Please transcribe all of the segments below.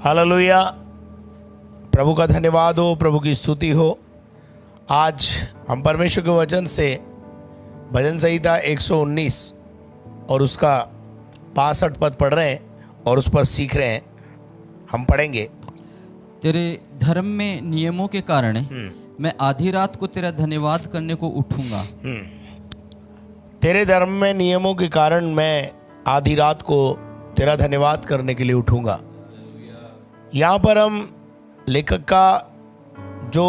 Hallelujah. प्रभु का धन्यवाद हो, प्रभु की स्तुति हो। आज हम परमेश्वर के वचन से भजन संहिता 119 और उसका 65 पद पढ़ रहे हैं और उस पर सीख रहे हैं। हम पढ़ेंगे। तेरे धर्म में नियमों के कारण मैं आधी रात को तेरा धन्यवाद करने को उठूंगा। तेरे धर्म में नियमों के कारण मैं आधी रात को तेरा धन्यवाद करने के लिए उठूंगा। यहाँ पर हम लेखक का जो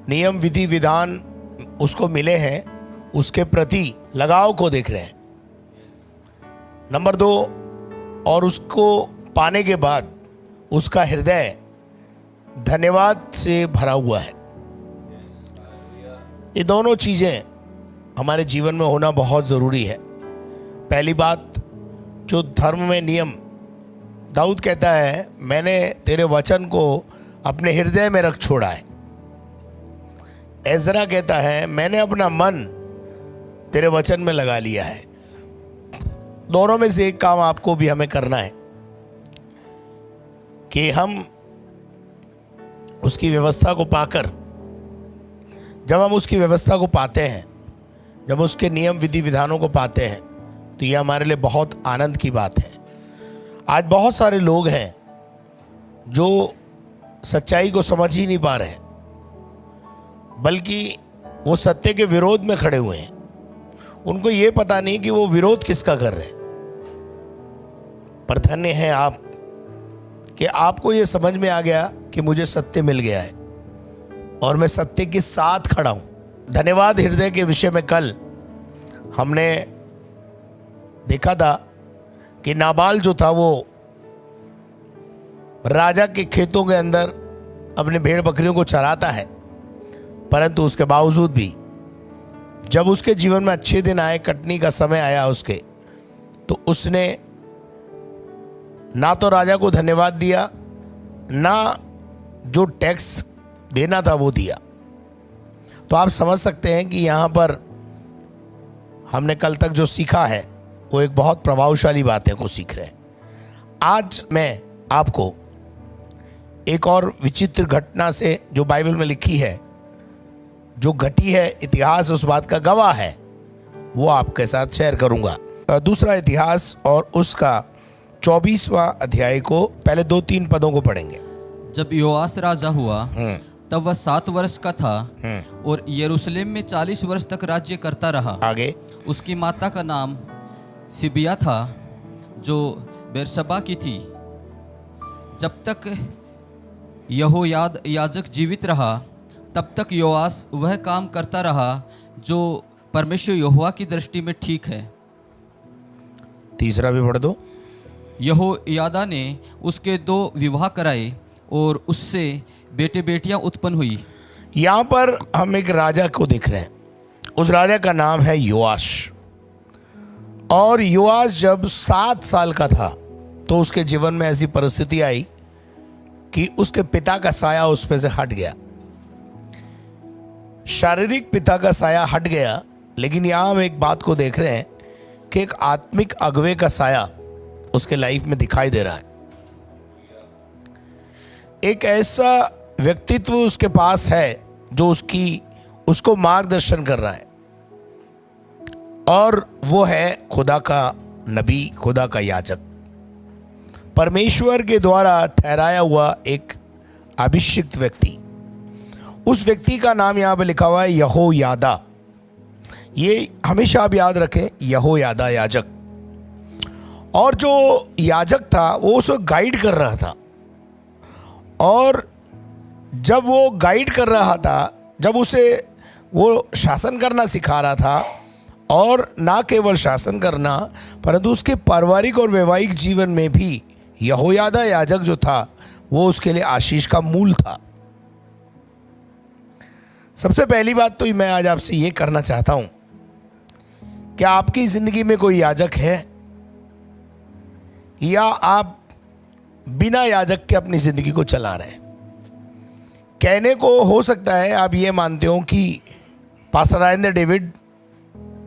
नियम विधि विधान उसको मिले हैं उसके प्रति लगाव को देख रहे हैं। नंबर 2, और उसको पाने के बाद उसका हृदय धन्यवाद से भरा हुआ है। ये दोनों चीज़ें हमारे जीवन में होना बहुत ज़रूरी है। पहली बात, जो धर्म में नियम, दाऊद कहता है मैंने तेरे वचन को अपने हृदय में रख छोड़ा है। एजरा कहता है मैंने अपना मन तेरे वचन में लगा लिया है। दोनों में से एक काम आपको भी हमें करना है कि हम उसकी व्यवस्था को पाकर, जब हम उसकी व्यवस्था को पाते हैं, जब उसके नियम विधि विधानों को पाते हैं, तो यह हमारे लिए बहुत आनंद की बात है। आज बहुत सारे लोग हैं जो सच्चाई को समझ ही नहीं पा रहे हैं, बल्कि वो सत्य के विरोध में खड़े हुए हैं। उनको ये पता नहीं कि वो विरोध किसका कर रहे हैं। पर धन्य हैं आप कि आपको ये समझ में आ गया कि मुझे सत्य मिल गया है और मैं सत्य के साथ खड़ा हूं। धन्यवाद हृदय के विषय में कल हमने देखा था कि नाबाल जो था वो राजा के खेतों के अंदर अपने भेड़ बकरियों को चराता है, परंतु उसके बावजूद भी जब उसके जीवन में अच्छे दिन आए, कटनी का समय आया उसके, तो उसने ना तो राजा को धन्यवाद दिया, ना जो टैक्स देना था वो दिया। तो आप समझ सकते हैं कि यहाँ पर हमने कल तक जो सीखा है वो एक बहुत प्रभावशाली बातें को सीख रहे हैं। आज मैं आपको एक और विचित्र घटना से जो बाइबल में लिखी है, जो घटी है, इतिहास उस बात का गवाह है, वो आपके साथ शेयर करूंगा। दूसरा इतिहास और उसका 24वां अध्याय को पहले 2-3 पदों को पढ़ेंगे। जब योआस राजा हुआ तब वह 7 वर्ष का था और यरूशलेम में 40 वर्ष तक राज्य करता रहा। आगे। उसकी माता का नाम सिबिया था जो बेरशबा की थी। जब तक यहोयाद याजक जीवित रहा तब तक योआस वह काम करता रहा जो परमेश्वर यहोवा की दृष्टि में ठीक है। तीसरा भी पढ़ दो। यहोयादा ने उसके 2 विवाह कराए और उससे बेटे बेटियां उत्पन्न हुई। यहाँ पर हम एक राजा को देख रहे हैं। उस राजा का नाम है योआश। और योआश जब 7 साल का था तो उसके जीवन में ऐसी परिस्थिति आई कि उसके पिता का साया उस पे से हट गया। शारीरिक पिता का साया हट गया, लेकिन यहाँ हम एक बात को देख रहे हैं कि एक आत्मिक अगुवे का साया उसके लाइफ में दिखाई दे रहा है। एक ऐसा व्यक्तित्व उसके पास है जो उसको मार्गदर्शन कर रहा है, और वो है खुदा का नबी, खुदा का याजक, परमेश्वर के द्वारा ठहराया हुआ एक अभिषिक्त व्यक्ति। उस व्यक्ति का नाम यहाँ पे लिखा हुआ है यहोयादा। ये हमेशा आप याद रखें, यहोयादा याजक। और जो याजक था वो उसको गाइड कर रहा था, और जब वो गाइड कर रहा था, जब उसे वो शासन करना सिखा रहा था, और ना केवल शासन करना परंतु उसके पारिवारिक और वैवाहिक जीवन में भी यहोयादा याजक जो था वो उसके लिए आशीष का मूल था। सबसे पहली बात तो मैं आज आपसे ये करना चाहता हूं, क्या आपकी जिंदगी में कोई याजक है, या आप बिना याजक के अपनी जिंदगी को चला रहे हैं? कहने को हो सकता है आप ये मानते हो कि पास्टर राजेंद्र डेविड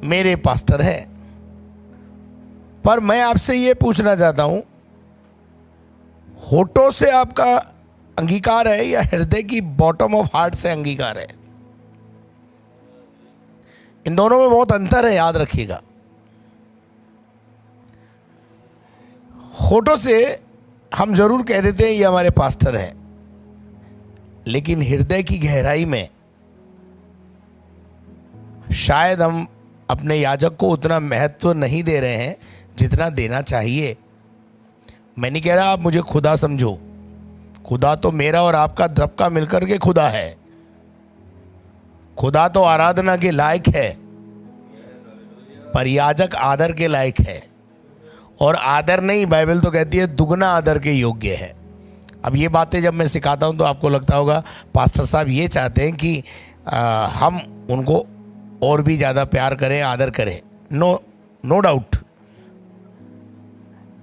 मेरे पास्टर है, पर मैं आपसे ये पूछना चाहता हूं होठों से आपका अंगीकार है या हृदय की बॉटम ऑफ हार्ट से अंगीकार है? इन दोनों में बहुत अंतर है, याद रखिएगा। होठों से हम जरूर कह देते हैं ये हमारे पास्टर हैं, लेकिन हृदय की गहराई में शायद हम अपने याजक को उतना महत्व नहीं दे रहे हैं जितना देना चाहिए। मैं नहीं कह रहा आप मुझे खुदा समझो, खुदा तो मेरा और आपका सबका मिलकर के खुदा है। खुदा तो आराधना के लायक है, पर याजक आदर के लायक है। और आदर नहीं, बाइबल तो कहती है दुगना आदर के योग्य है। अब ये बातें जब मैं सिखाता हूँ तो आपको लगता होगा पास्टर साहब ये चाहते हैं कि हम उनको और भी ज़्यादा प्यार करें, आदर करें। नो डाउट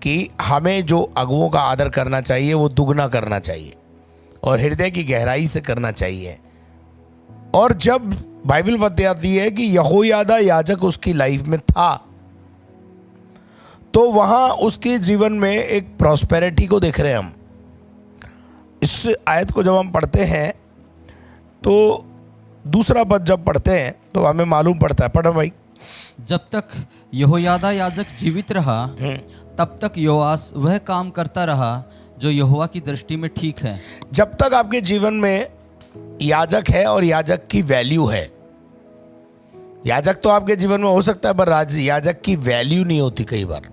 कि हमें जो अगुओं का आदर करना चाहिए वो दुगना करना चाहिए और हृदय की गहराई से करना चाहिए। और जब बाइबल बताती है कि यहोयादा याजक उसकी लाइफ में था, तो वहाँ उसके जीवन में एक प्रॉस्पेरिटी को देख रहे हैं हम। इस आयत को जब हम पढ़ते हैं तो दूसरा पद जब पढ़ते हैं तो हमें मालूम पड़ता है। पढ़ो भाई। जब तक यहोयादा याजक जीवित रहा तब तक योआस वह काम करता रहा जो यहोवा की दृष्टि में ठीक है। जब तक आपके जीवन में याजक है और याजक की वैल्यू है, याजक तो आपके जीवन में हो सकता है पर याजक की वैल्यू नहीं होती कई बार।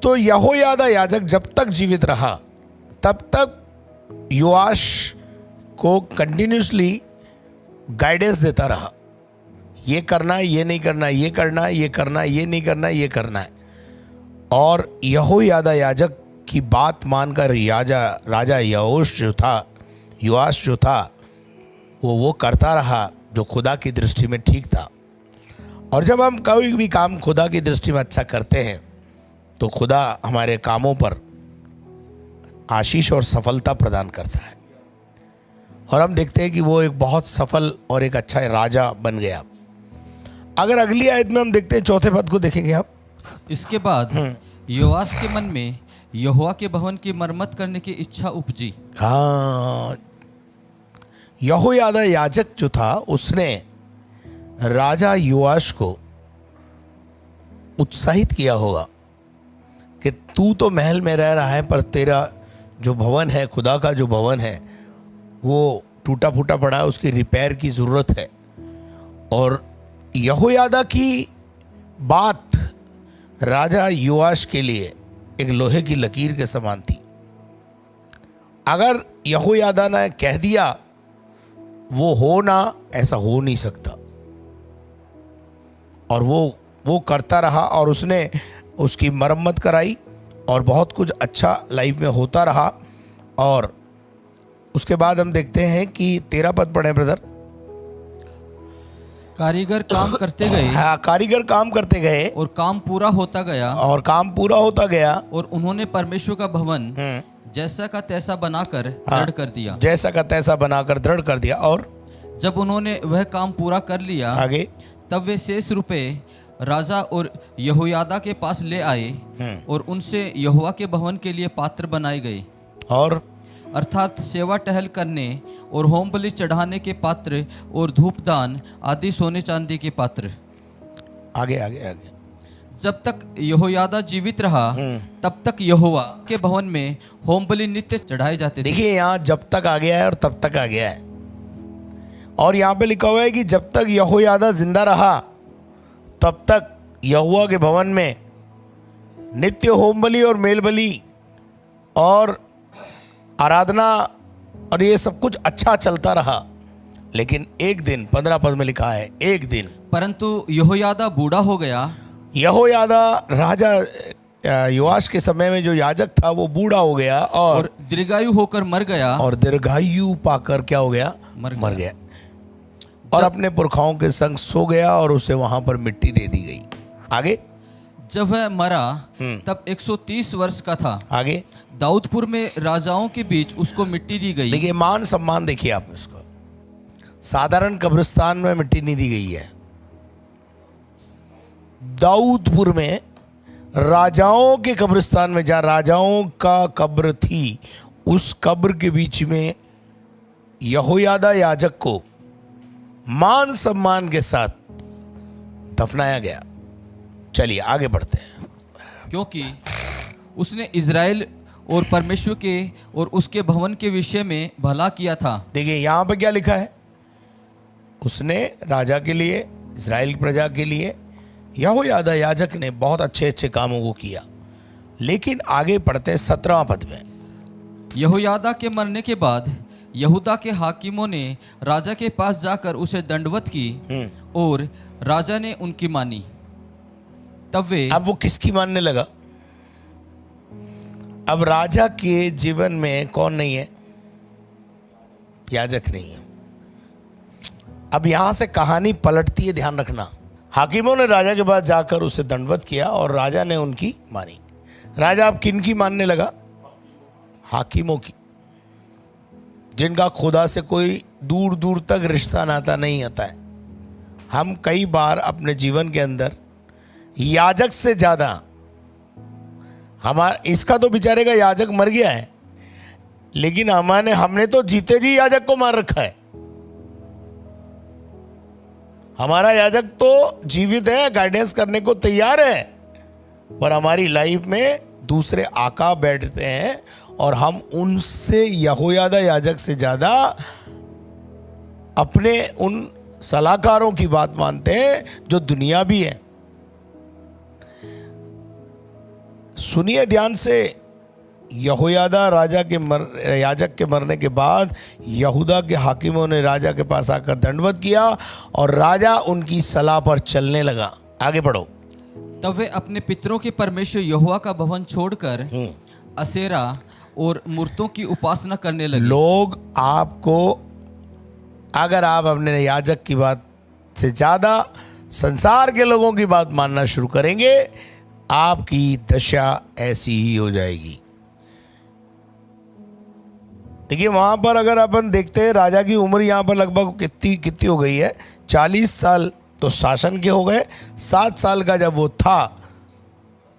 तो यहोयादा याजक जब तक जीवित रहा तब तक योआश को कंटिन्यूसली गाइडेंस देता रहा, ये करना है, ये नहीं करना, ये करना है, ये करना है, ये नहीं करना है, ये करना है। और यहोयादा याजक की बात मानकर राजा योआश जो था वो करता रहा जो खुदा की दृष्टि में ठीक था। और जब हम कोई भी काम खुदा की दृष्टि में अच्छा करते हैं तो खुदा हमारे कामों पर आशीष और सफलता प्रदान करता है। और हम देखते हैं कि वो एक बहुत सफल और एक अच्छा राजा बन गया। अगर अगली आयत में हम देखते हैं, चौथे पद को देखेंगे आप। इसके बाद योआस के मन में यहोवा के भवन की मरम्मत करने की इच्छा उपजी। हाँ, यहोयादा याजक जो था उसने राजा योआश को उत्साहित किया होगा कि तू तो महल में रह रहा है पर तेरा जो भवन है, खुदा का जो भवन है, वो टूटा फूटा पड़ा है, उसकी रिपेयर की ज़रूरत है। और यहोयादा की बात राजा योआश के लिए एक लोहे की लकीर के समान थी। अगर यहोयादा ने कह दिया वो हो ना, ऐसा हो नहीं सकता। और वो करता रहा और उसने उसकी मरम्मत कराई और बहुत कुछ अच्छा लाइफ में होता रहा। और उसके बाद हम देखते हैं कि 13 पद पढ़े ब्रदर। कारीगर काम करते गए। हाँ, कारीगर काम करते गए और काम पूरा होता गया। और काम पूरा होता गया। और उन्होंने परमेश्वर का भवन जैसा का तैसा बनाकर दृढ़ कर दिया। जैसा का तैसा बनाकर दृढ़ कर दिया। और जब उन्होंने वह काम पूरा कर लिया आगे, तब वे शेष रुपए राजा और यहोयादा के पास ले आए और उनसे यहोवा के भवन के लिए पात्र बनाए गए। और अर्थात सेवा टहल करने और होम बलि चढ़ाने के पात्र और धूपदान आदि सोने चांदी के पात्र। आगे आगे आगे। जब तक यहोयादा जीवित रहा तब तक यहोवा के भवन में होम बलि नित्य चढ़ाए जाते थे। देखिए यहाँ जब तक आ गया है और तब तक आ गया है। और यहाँ पे लिखा हुआ है कि जब तक यहोयादा जिंदा रहा तब तक यहोवा के भवन में नित्य होम बलि और मेल बलि और आराधना और ये सब कुछ अच्छा चलता रहा। लेकिन एक दिन 15 पद में लिखा है, एक दिन परंतु यहोयादा बूढ़ा हो गया। यहोयादा राजा योआश के समय में जो याजक था वो बूढ़ा हो गया और दीर्घायु होकर मर गया। और दीर्घायु पाकर क्या हो गया? मर गया। और अपने पुरखाओं के संग सो गया और उसे वहां पर मिट्टी दे दी गई। आगे, जब वह मरा तब 130 वर्ष का था। आगे, दाऊदपुर में राजाओं के बीच उसको मिट्टी दी गई। देखिए मान सम्मान देखिए आप इसको। साधारण कब्रिस्तान में मिट्टी नहीं दी गई है। दाऊदपुर में राजाओं के कब्रिस्तान में, जहाँ राजाओं का कब्र थी, उस कब्र के बीच में यहोयादा याजक को मान सम्मान के साथ दफनाया गया। चलिए आगे बढ़ते हैं। क्योंकि उसने इज़राइल और परमेश्वर के और उसके भवन के विषय में भला किया था। देखिए यहाँ पे क्या लिखा है, उसने राजा के लिए, इज़राइल की प्रजा के लिए, यहोयादा याजक ने बहुत अच्छे अच्छे कामों को किया। लेकिन आगे पढ़ते हैं 17वां पद में। यहोयादा के मरने के बाद यहूदा के हाकिमों ने राजा के पास जाकर उसे दंडवत की और राजा ने उनकी मानी। तब वे, अब वो किसकी मानने लगा? अब राजा के जीवन में कौन नहीं है? याजक नहीं है। अब यहां से कहानी पलटती है, ध्यान रखना। हाकिमों ने राजा के पास जाकर उसे दंडवत किया और राजा ने उनकी मानी। राजा अब किन की मानने लगा? हाकिमों की, जिनका खुदा से कोई दूर दूर तक रिश्ता नाता नहीं आता है। हम कई बार अपने जीवन के अंदर याजक से ज्यादा, हमारा इसका तो बेचारे का याजक मर गया है, लेकिन हमने तो जीते जी याजक को मार रखा है। हमारा याजक तो जीवित है, गाइडेंस करने को तैयार है, पर हमारी लाइफ में दूसरे आका बैठते हैं और हम उनसे, यहोयादा याजक से ज्यादा अपने उन सलाहकारों की बात मानते हैं जो दुनिया भी है। सुनिए ध्यान से। यहोयादा याजक के मरने के बाद यहूदा के हाकिमों ने राजा के पास आकर दंडवत किया और राजा उनकी सलाह पर चलने लगा। आगे बढ़ो। तब वे अपने पितरों के परमेश्वर यहोवा का भवन छोड़कर असेरा और मूर्तों की उपासना करने लगे। लोग आपको, अगर आप अपने याजक की बात से ज्यादा संसार के लोगों की बात मानना शुरू करेंगे, आपकी दशा ऐसी ही हो जाएगी। देखिए वहां पर अगर अपन देखते हैं, राजा की उम्र यहां पर लगभग कितनी हो गई है? 40 साल तो शासन के हो गए। 7 साल का जब वो था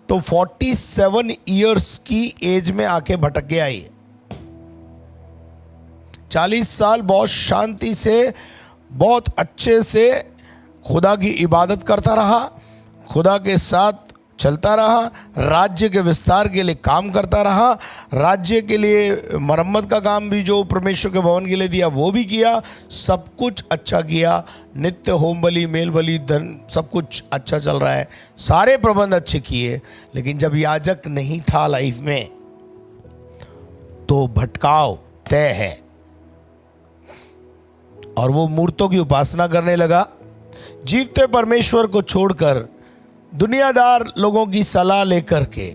तो 47 इयर्स की एज में आके भटक के आई। 40 साल बहुत शांति से, बहुत अच्छे से खुदा की इबादत करता रहा, खुदा के साथ चलता रहा, राज्य के विस्तार के लिए काम करता रहा, राज्य के लिए मरम्मत का काम भी जो परमेश्वर के भवन के लिए दिया वो भी किया, सब कुछ अच्छा किया। नित्य होम बलि, मेल बलि, धन, सब कुछ अच्छा चल रहा है, सारे प्रबंध अच्छे किए। लेकिन जब याजक नहीं था लाइफ में तो भटकाव तय है और वो मूर्तों की उपासना करने लगा। जीवते परमेश्वर को छोड़कर दुनियादार लोगों की सलाह लेकर के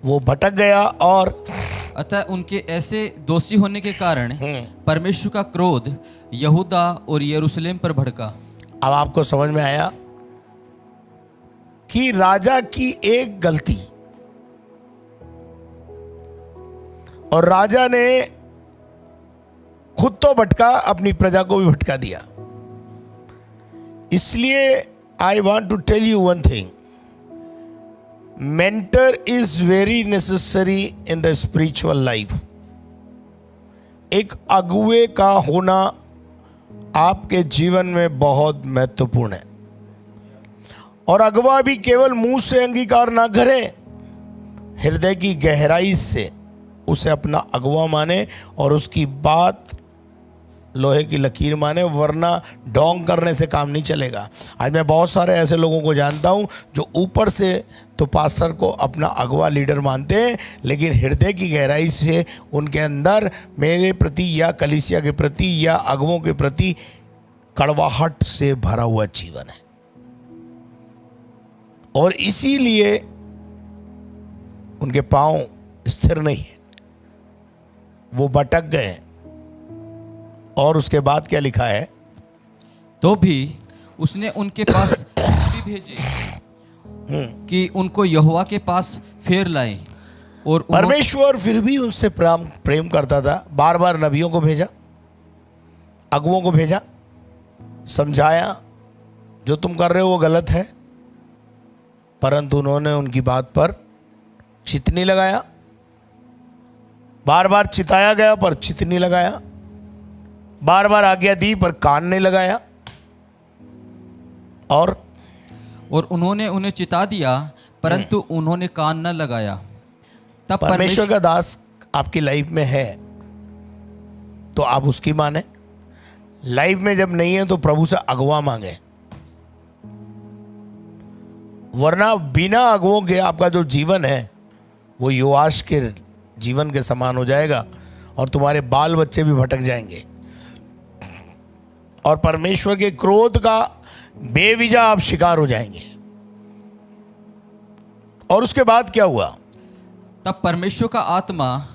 वो भटक गया और अतः उनके ऐसे दोषी होने के कारण परमेश्वर का क्रोध यहूदा और यरूशलेम पर भड़का। अब आपको समझ में आया कि राजा की एक गलती और राजा ने खुद तो भटका, अपनी प्रजा को भी भटका दिया। इसलिए I want to tell you one thing. Mentor is very necessary in the spiritual life. एक अगुवे का होना आपके जीवन में बहुत महत्वपूर्ण है। और अगवा भी केवल मुंह से अंगीकार ना करे, हृदय की गहराई से उसे अपना अगवा माने और उसकी बात लोहे की लकीर माने, वरना डोंग करने से काम नहीं चलेगा। आज मैं बहुत सारे ऐसे लोगों को जानता हूं जो ऊपर से तो पास्टर को अपना अगवा लीडर मानते हैं, लेकिन हृदय की गहराई से उनके अंदर मेरे प्रति या कलीसिया के प्रति या अगवों के प्रति कड़वाहट से भरा हुआ जीवन है। और इसीलिए उनके पांव स्थिर नहीं है, वो भटक गए। और उसके बाद क्या लिखा है? तो भी उसने उनके पास भी भेजे कि उनको यहोवा के पास फेर लाए। और परमेश्वर फिर भी उनसे प्रेम करता था। बार बार नबियों को भेजा, अगुओं को भेजा, समझाया जो तुम कर रहे हो वो गलत है, परंतु उन्होंने उनकी बात पर चित्त नहीं लगाया। बार बार चिताया गया पर चित्त नहीं लगाया, बार बार आज्ञा दी पर कान नहीं लगाया। और उन्होंने उन्हें चिता दिया परंतु उन्होंने कान न लगाया। तब परमेश्वर का दास आपकी लाइफ में है तो आप उसकी माने, लाइफ में जब नहीं है तो प्रभु से अगवा मांगे, वरना बिना अगवों के आपका जो जीवन है वो योआश के जीवन के समान हो जाएगा और तुम्हारे बाल बच्चे भी भटक जाएंगे और परमेश्वर के क्रोध का बेवजह आप शिकार हो जाएंगे। और उसके बाद क्या हुआ? तब परमेश्वर का आत्मा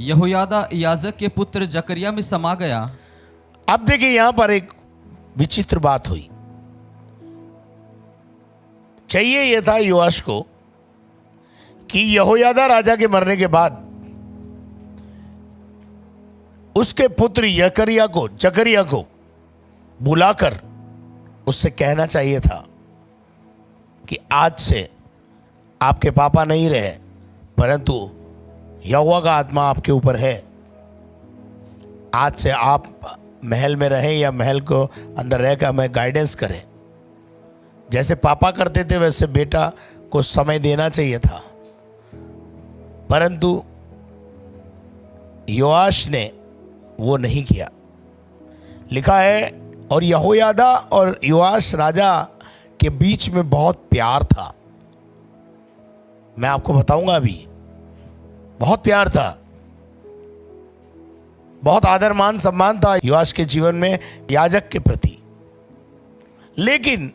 यहोयादा याजक के पुत्र जकरिया में समा गया। अब देखिए यहां पर एक विचित्र बात हुई। चाहिए यह था योआश को कि यहोयादा राजा के मरने के बाद उसके पुत्र जकरिया को बुलाकर उससे कहना चाहिए था कि आज से आपके पापा नहीं रहे परंतु यहोवा का आत्मा आपके ऊपर है। आज से आप महल में रहें या महल को अंदर रहकर हमें गाइडेंस करें। जैसे पापा करते थे वैसे बेटा को समय देना चाहिए था, परंतु योआश ने वो नहीं किया। लिखा है और यहोयादा और योआश राजा के बीच में बहुत प्यार था। मैं आपको बताऊंगा अभी, बहुत प्यार था, बहुत आदर मान सम्मान था योआश के जीवन में याजक के प्रति। लेकिन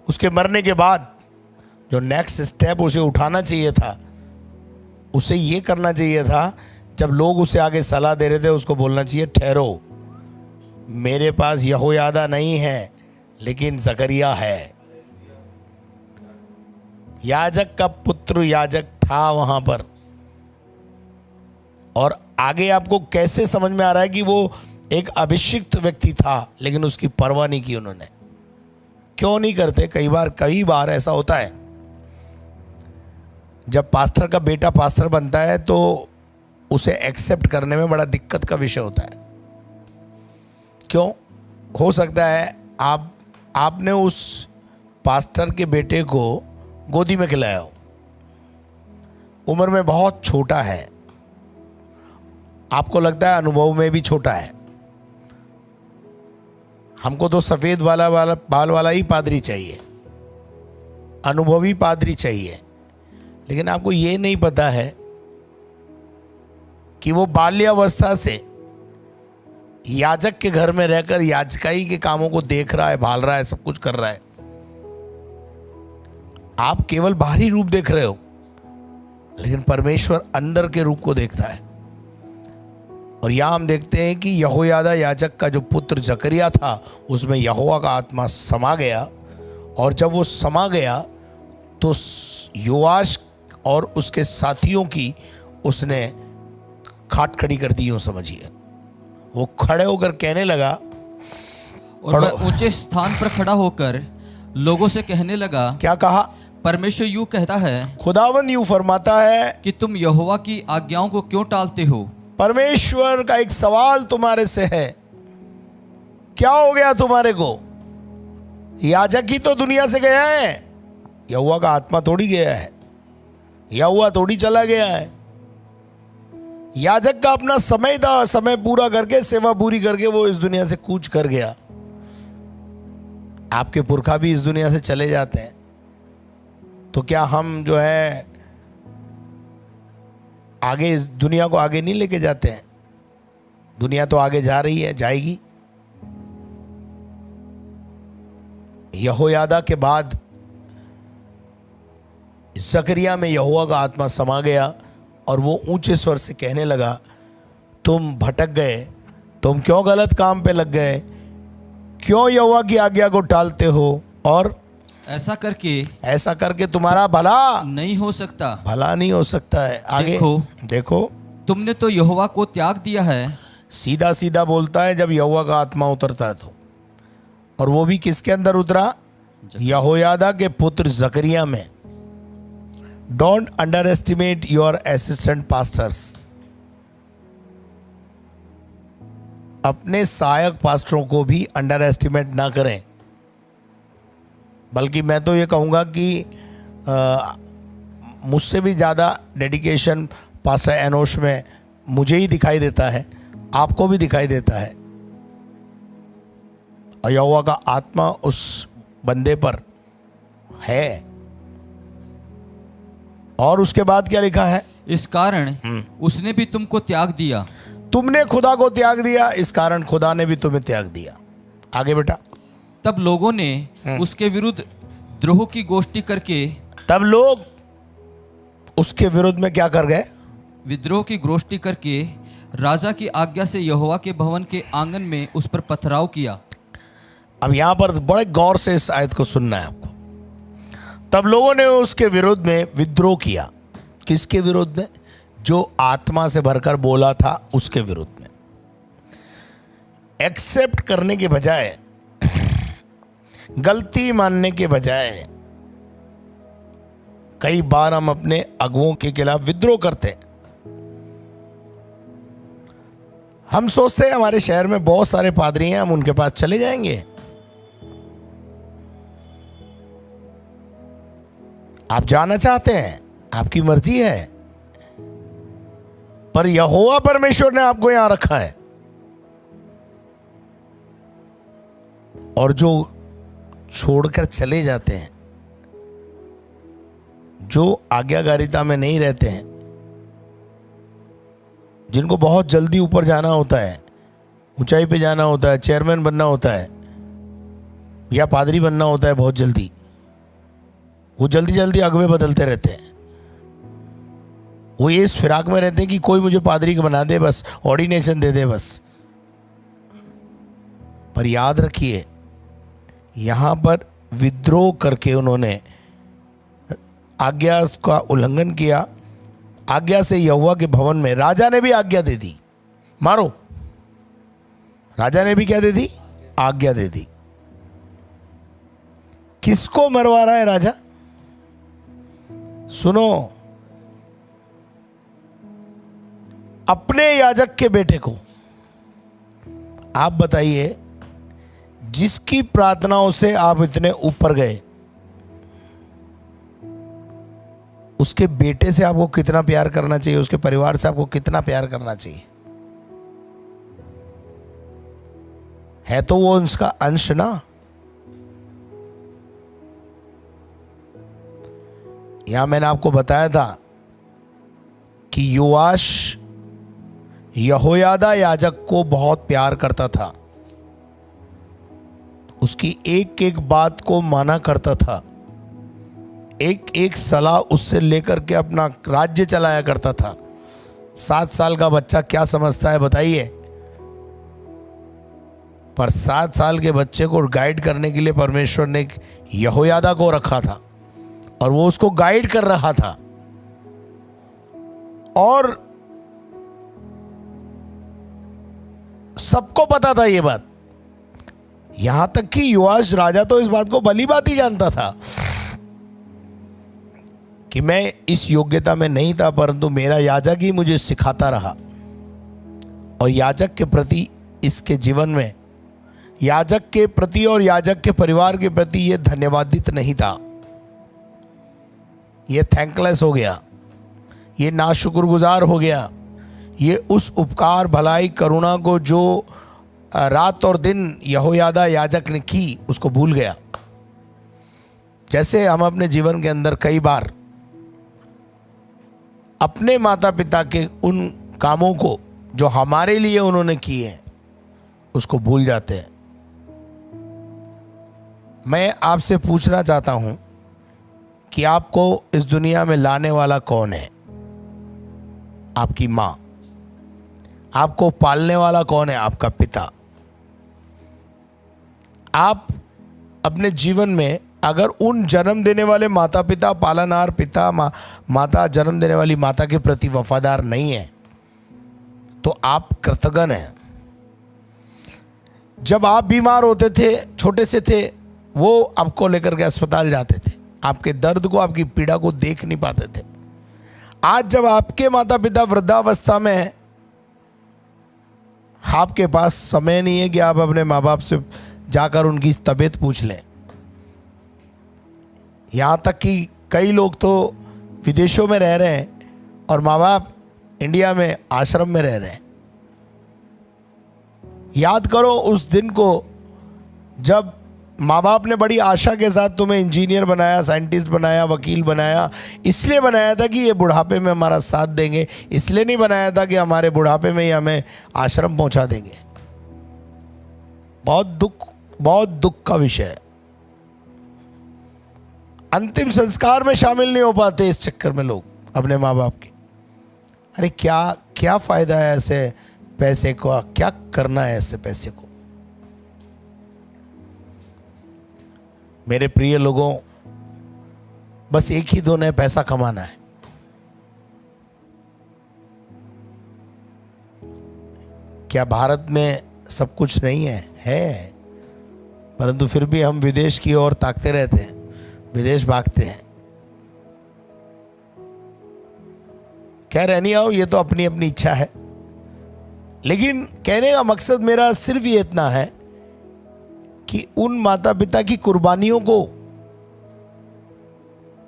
उसके मरने के बाद जो नेक्स्ट स्टेप उसे उठाना चाहिए था, उसे ये करना चाहिए था, जब लोग उसे आगे सलाह दे रहे थे उसको बोलना चाहिए ठहरो, मेरे पास यहोयादा नहीं है लेकिन जकरिया है। याजक का पुत्र याजक था वहां पर। और आगे आपको कैसे समझ में आ रहा है कि वो एक अभिषिक्त व्यक्ति था लेकिन उसकी परवाह नहीं की उन्होंने। क्यों नहीं करते? कई बार ऐसा होता है, जब पास्टर का बेटा पास्टर बनता है तो उसे एक्सेप्ट करने में बड़ा दिक्कत का विषय होता है। क्यों? हो सकता है आपने उस पास्टर के बेटे को गोदी में खिलाया हो, उम्र में बहुत छोटा है, आपको लगता है अनुभव में भी छोटा है। हमको तो सफेद बाल वाला ही पादरी चाहिए, अनुभवी पादरी चाहिए। लेकिन आपको ये नहीं पता है कि वो बाल्यावस्था से याजक के घर में रहकर याजकाई के कामों को देख रहा है, भाल रहा है, सब कुछ कर रहा है। आप केवल बाहरी रूप देख रहे हो लेकिन परमेश्वर अंदर के रूप को देखता है। और यहां हम देखते हैं कि यहोयादा याजक का जो पुत्र जकरिया था उसमें यहोवा का आत्मा समा गया। और जब वो समा गया तो योआश और उसके साथियों की उसने खाट खड़ी कर दी, यूं समझिए। वो खड़े होकर कहने लगा और वह ऊंचे स्थान पर खड़ा होकर लोगों से कहने लगा। क्या कहा? परमेश्वर यूं कहता है, खुदावंद यूं फरमाता है कि तुम यहोवा की आज्ञाओं को क्यों टालते हो। परमेश्वर का एक सवाल तुम्हारे से है, क्या हो गया तुम्हारे को? याजक ही तो दुनिया से गया है, यहोवा का आत्मा थोड़ी गया है, यहोवा थोड़ी चला गया है। याजक का अपना समय था, समय पूरा करके सेवा पूरी करके वो इस दुनिया से कूच कर गया। आपके पुरखा भी इस दुनिया से चले जाते हैं, तो क्या हम जो है आगे दुनिया को आगे नहीं लेके जाते हैं? दुनिया तो आगे जा रही है, जाएगी। यहोयादा के बाद जकरिया में यहोवा का आत्मा समा गया और वो ऊंचे स्वर से कहने लगा, तुम भटक गए, तुम क्यों गलत काम पे लग गए, क्यों यहोवा की आज्ञा को टालते हो और ऐसा करके तुम्हारा भला नहीं हो सकता। भला नहीं हो सकता है। आगे देखो तुमने तो यहोवा को त्याग दिया है। सीधा सीधा बोलता है जब यहोवा का आत्मा उतरता है तो। और वो भी किसके अंदर उतरा? यहोयादा के पुत्र जकरिया में। Don't under estimate your assistant pastors. अपने सहायक पास्टरों को भी अंडर एस्टिमेट ना करें, बल्कि मैं तो ये कहूँगा कि मुझसे भी ज़्यादा डेडिकेशन पास्टर एनोश में मुझे ही दिखाई देता है, आपको भी दिखाई देता है। और यहोवा का आत्मा उस बंदे पर है। और उसके बाद क्या लिखा है? इस कारण उसने भी तुमको त्याग दिया। तुमने खुदा को त्याग दिया, इस कारण खुदा ने भी तुम्हें त्याग दिया। आगे बेटा। तब लोगों ने उसके विरुद्ध द्रोह की गोष्ठी करके, तब लोग उसके विरुद्ध में क्या कर गए? विद्रोह की गोष्ठी करके राजा की आज्ञा से यहोवा के भवन के आंगन में उस पर पथराव किया। अब यहां पर बड़े गौर से इस आयत को सुनना है आपको। तब लोगों ने उसके विरुद्ध में विद्रोह किया। किसके विरुद्ध में? जो आत्मा से भरकर बोला था उसके विरुद्ध में। एक्सेप्ट करने के बजाय, गलती मानने के बजाय कई बार हम अपने अगुओं के खिलाफ विद्रोह करते हैं। हम सोचते हैं हमारे शहर में बहुत सारे पादरी हैं, हम उनके पास चले जाएंगे। आप जाना चाहते हैं, आपकी मर्जी है, पर यहोवा परमेश्वर ने आपको यहां रखा है। और जो छोड़कर चले जाते हैं, जो आज्ञाकारिता में नहीं रहते हैं, जिनको बहुत जल्दी ऊपर जाना होता है, ऊंचाई पे जाना होता है, चेयरमैन बनना होता है या पादरी बनना होता है, बहुत जल्दी, वो जल्दी जल्दी अगवे बदलते रहते हैं। वो ये इस फिराक में रहते हैं कि कोई मुझे पादरी को बना दे, बस ऑर्डिनेशन दे दे बस। पर याद रखिए, यहां पर विद्रोह करके उन्होंने आज्ञा का उल्लंघन किया। आज्ञा से यहोवा के भवन में राजा ने भी आज्ञा दे दी, मारो। राजा ने भी क्या दे दी? आज्ञा दे दी। किसको मरवा रहा है राजा? सुनो, अपने याजक के बेटे को। आप बताइए, जिसकी प्रार्थनाओं से आप इतने ऊपर गए, उसके बेटे से आपको कितना प्यार करना चाहिए? उसके परिवार से आपको कितना प्यार करना चाहिए? है तो वो उसका अंश ना। यहां मैंने आपको बताया था कि योआश यहोयादा याजक को बहुत प्यार करता था, उसकी एक एक बात को माना करता था, एक एक सलाह उससे लेकर के अपना राज्य चलाया करता था। 7 साल का बच्चा क्या समझता है बताइए? पर 7 साल के बच्चे को गाइड करने के लिए परमेश्वर ने यहोयादा को रखा था और वो उसको गाइड कर रहा था। और सबको पता था ये बात, यहां तक कि योआश राजा तो इस बात को भली बात ही जानता था कि मैं इस योग्यता में नहीं था, परंतु मेरा याजक ही मुझे सिखाता रहा। और याजक के प्रति, इसके जीवन में याजक के प्रति और याजक के परिवार के प्रति यह धन्यवादित नहीं था। यह थैंकलेस हो गया, ये नाशुक्रगुजार हो गया। ये उस उपकार, भलाई, करुणा को जो रात और दिन यहोयादा याजक ने की, उसको भूल गया। जैसे हम अपने जीवन के अंदर कई बार अपने माता पिता के उन कामों को जो हमारे लिए उन्होंने किए हैं, उसको भूल जाते हैं। मैं आपसे पूछना चाहता हूं कि आपको इस दुनिया में लाने वाला कौन है? आपकी मां। आपको पालने वाला कौन है? आपका पिता। आप अपने जीवन में अगर उन जन्म देने वाले माता पिता, पालनहार पिता, माता, जन्म देने वाली माता के प्रति वफादार नहीं है, तो आप कृतघ्न हैं। जब आप बीमार होते थे, छोटे से थे, वो आपको लेकर के अस्पताल जाते थे, आपके दर्द को, आपकी पीड़ा को देख नहीं पाते थे। आज जब आपके माता पिता वृद्धावस्था में हैं, आपके पास समय नहीं है कि आप अपने माँ बाप से जाकर उनकी तबीयत पूछ लें। यहाँ तक कि कई लोग तो विदेशों में रह रहे हैं और माँ बाप इंडिया में आश्रम में रह रहे हैं। याद करो उस दिन को जब माँ बाप ने बड़ी आशा के साथ तुम्हें इंजीनियर बनाया, साइंटिस्ट बनाया, वकील बनाया। इसलिए बनाया था कि ये बुढ़ापे में हमारा साथ देंगे, इसलिए नहीं बनाया था कि हमारे बुढ़ापे में ही हमें आश्रम पहुंचा देंगे। बहुत दुख का विषय है। अंतिम संस्कार में शामिल नहीं हो पाते इस चक्कर में लोग अपने माँ बाप के। अरे क्या फायदा है ऐसे पैसे को, क्या करना है ऐसे पैसे को। मेरे प्रिय लोगों, बस एक ही धुन है, पैसा कमाना है। क्या भारत में सब कुछ नहीं है? परंतु फिर भी हम विदेश की ओर ताकते रहते हैं, विदेश भागते हैं। कह रहे नहीं आओ, ये तो अपनी अपनी इच्छा है। लेकिन कहने का मकसद मेरा सिर्फ ये इतना है कि उन माता पिता की कुर्बानियों को,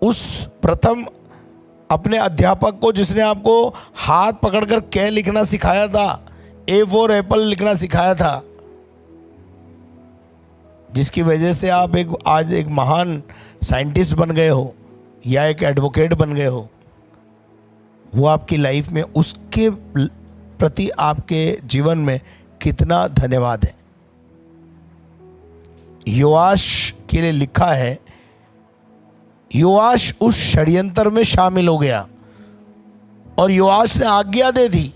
उस प्रथम अपने अध्यापक को जिसने आपको हाथ पकड़कर कै लिखना सिखाया था, ए फॉर एप्पल लिखना सिखाया था, जिसकी वजह से आप आज एक महान साइंटिस्ट बन गए हो या एक एडवोकेट बन गए हो, वो आपकी लाइफ में, उसके प्रति आपके जीवन में कितना धन्यवाद है। योआश के लिए लिखा है, योआश उस षड्यंत्र में शामिल हो गया और योआश ने आज्ञा दे दी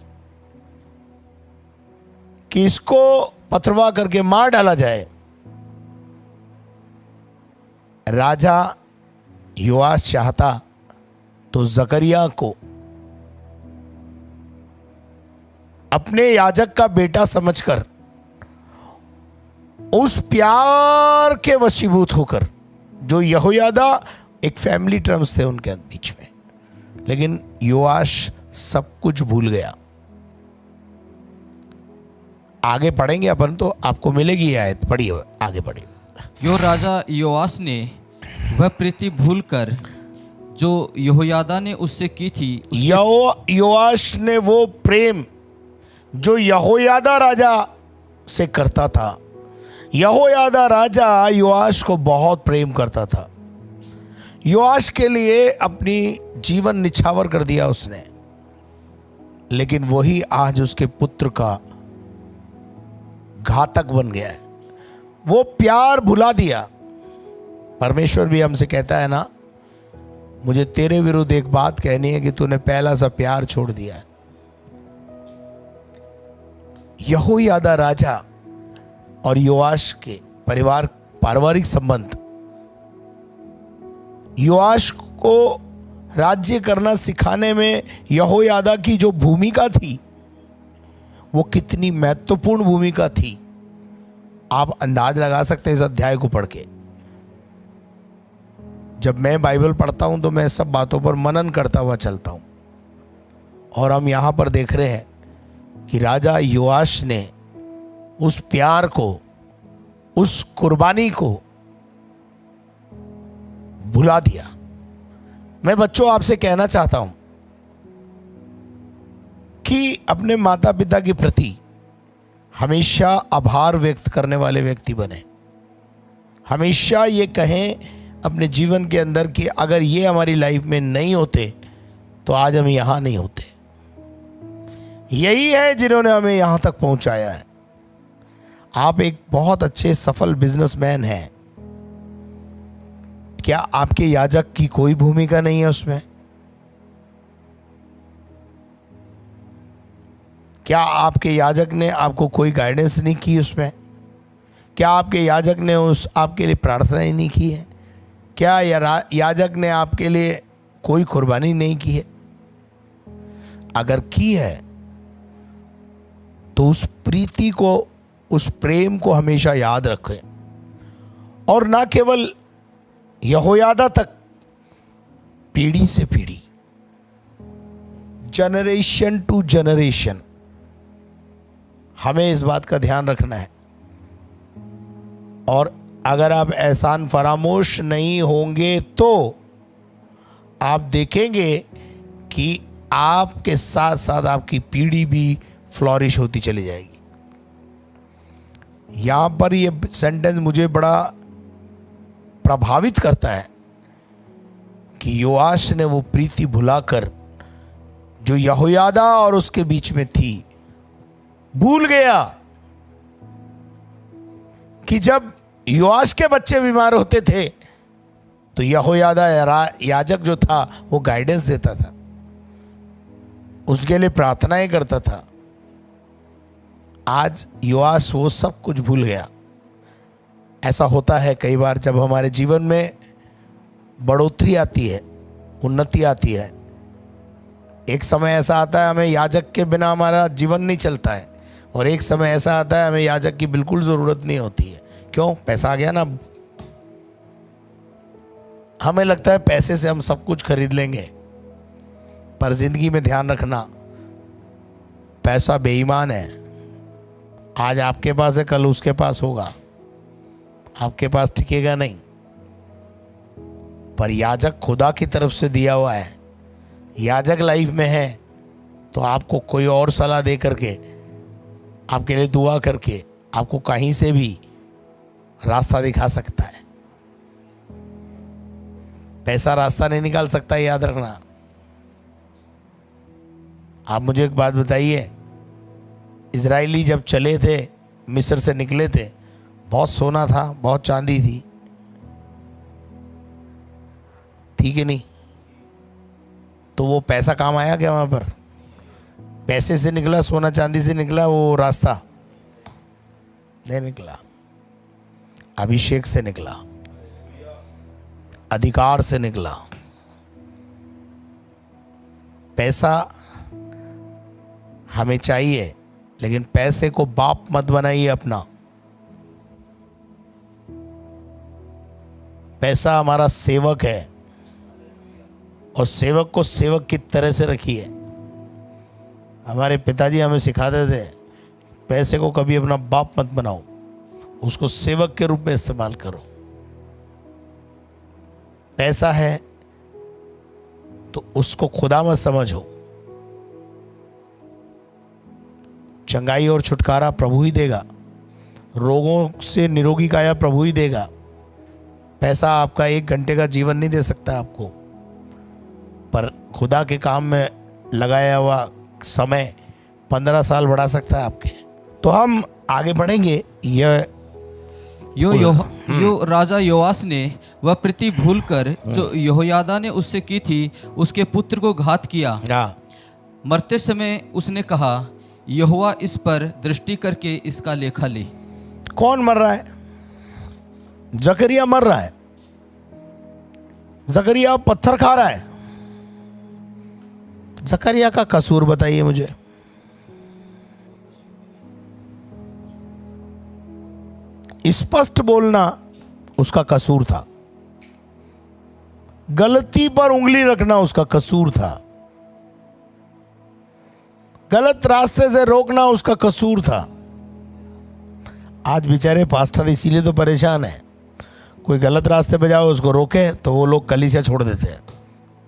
कि इसको पथरवा करके मार डाला जाए। राजा योआश चाहता तो जकरिया को अपने याजक का बेटा समझकर, उस प्यार के वशीभूत होकर, जो यहोयादा, एक फैमिली टर्म्स थे उनके बीच में, लेकिन योआश सब कुछ भूल गया। आगे पढ़ेंगे अपन, तो आपको मिलेगी ये आयत, पढ़िए, आगे पढ़िए। यो राजा योआश ने वह प्रीति भूलकर जो यहोयादा ने उससे की थी, योआश ने वो प्रेम जो यहोयादा राजा से करता था। यहोयादा राजा योआश को बहुत प्रेम करता था। योआश के लिए अपनी जीवन निछावर कर दिया उसने, लेकिन वही आज उसके पुत्र का घातक बन गया है। वो प्यार भुला दिया। परमेश्वर भी हमसे कहता है ना, मुझे तेरे विरुद्ध एक बात कहनी है कि तूने पहला सा प्यार छोड़ दिया है। यहोयादा राजा और योआश के पारिवारिक संबंध, योआश को राज्य करना सिखाने में यहोयादा की जो भूमिका थी, वो कितनी महत्वपूर्ण भूमिका थी, आप अंदाज लगा सकते हैं इस अध्याय को पढ़ के। जब मैं बाइबल पढ़ता हूं तो मैं सब बातों पर मनन करता हुआ चलता हूं, और हम यहां पर देख रहे हैं कि राजा योआश ने उस प्यार को, उस कुर्बानी को भुला दिया। मैं बच्चों आपसे कहना चाहता हूं कि अपने माता पिता के प्रति हमेशा आभार व्यक्त करने वाले व्यक्ति बने। हमेशा ये कहें अपने जीवन के अंदर कि अगर ये हमारी लाइफ में नहीं होते तो आज हम यहां नहीं होते। यही है जिन्होंने हमें यहां तक पहुंचाया है। आप एक बहुत अच्छे सफल बिजनेसमैन हैं, क्या आपके याजक की कोई भूमिका नहीं है उसमें? क्या आपके याजक ने आपको कोई गाइडेंस नहीं की उसमें? क्या आपके याजक ने आपके लिए प्रार्थनाएं नहीं की है? क्या याजक ने आपके लिए कोई कुर्बानी नहीं की है? अगर की है तो उस प्रीति को, उस प्रेम को हमेशा याद रखें, और ना केवल यहोयादा तक पीढ़ी से पीढ़ी, जनरेशन टू जनरेशन हमें इस बात का ध्यान रखना है। और अगर आप एहसान फरामोश नहीं होंगे तो आप देखेंगे कि आपके साथ साथ आपकी पीढ़ी भी फ्लॉरिश होती चली जाएगी। यहां पर ये सेंटेंस मुझे बड़ा प्रभावित करता है कि योआश ने वो प्रीति भुलाकर जो यहोयादा और उसके बीच में थी, भूल गया कि जब योआश के बच्चे बीमार होते थे तो यहोयादा याजक जो था वो गाइडेंस देता था, उसके लिए प्रार्थनाएं करता था। आज योआश वो सब कुछ भूल गया। ऐसा होता है कई बार जब हमारे जीवन में बढ़ोतरी आती है, उन्नति आती है। एक समय ऐसा आता है हमें याजक के बिना हमारा जीवन नहीं चलता है, और एक समय ऐसा आता है हमें याजक की बिल्कुल ज़रूरत नहीं होती है। क्यों? पैसा आ गया ना। हमें लगता है पैसे से हम सब कुछ खरीद लेंगे, पर जिंदगी में ध्यान रखना, पैसा बेईमान है। आज आपके पास है, कल उसके पास होगा, आपके पास टिकेगा नहीं। पर याजक खुदा की तरफ से दिया हुआ है। याजक लाइफ में है तो आपको कोई और सलाह दे करके, आपके लिए दुआ करके आपको कहीं से भी रास्ता दिखा सकता है। पैसा रास्ता नहीं निकाल सकता, याद रखना। आप मुझे एक बात बताइए, इजरायली जब चले थे, मिस्र से निकले थे, बहुत सोना था, बहुत चांदी थी, ठीक है नहीं? तो वो पैसा काम आया क्या वहां पर? पैसे से निकला, सोना चांदी से निकला वो रास्ता? नहीं निकला। अभिषेक से निकला, अधिकार से निकला। पैसा हमें चाहिए, लेकिन पैसे को बाप मत बनाइए अपना। पैसा हमारा सेवक है, और सेवक को सेवक की तरह से रखिए। हमारे पिताजी हमें सिखाते थे, पैसे को कभी अपना बाप मत बनाओ, उसको सेवक के रूप में इस्तेमाल करो। पैसा है तो उसको खुदा मत समझो। चंगाई और छुटकारा प्रभु ही देगा, रोगों से निरोगी काया प्रभु ही देगा। पैसा आपका 1 घंटे का जीवन नहीं दे सकता आपको, पर खुदा के काम में लगाया हुआ समय 15 साल बढ़ा सकता है आपके। तो हम आगे बढ़ेंगे। यो राजा योआस ने वह प्रीति भूलकर जो यहोयादा ने उससे की थी, उसके पुत्र को घात किया। मरते समय उसने कहा, यहोवा इस पर दृष्टि करके इसका लेखा ले। कौन मर रहा है? जकरिया मर रहा है। जकरिया पत्थर खा रहा है। जकरिया का कसूर बताइए मुझे। स्पष्ट बोलना उसका कसूर था, गलती पर उंगली रखना उसका कसूर था, गलत रास्ते से रोकना उसका कसूर था। आज बेचारे पास्टर इसीलिए तो परेशान है, कोई गलत रास्ते पे जाओ उसको रोके तो वो लोग कलीसिया छोड़ देते हैं।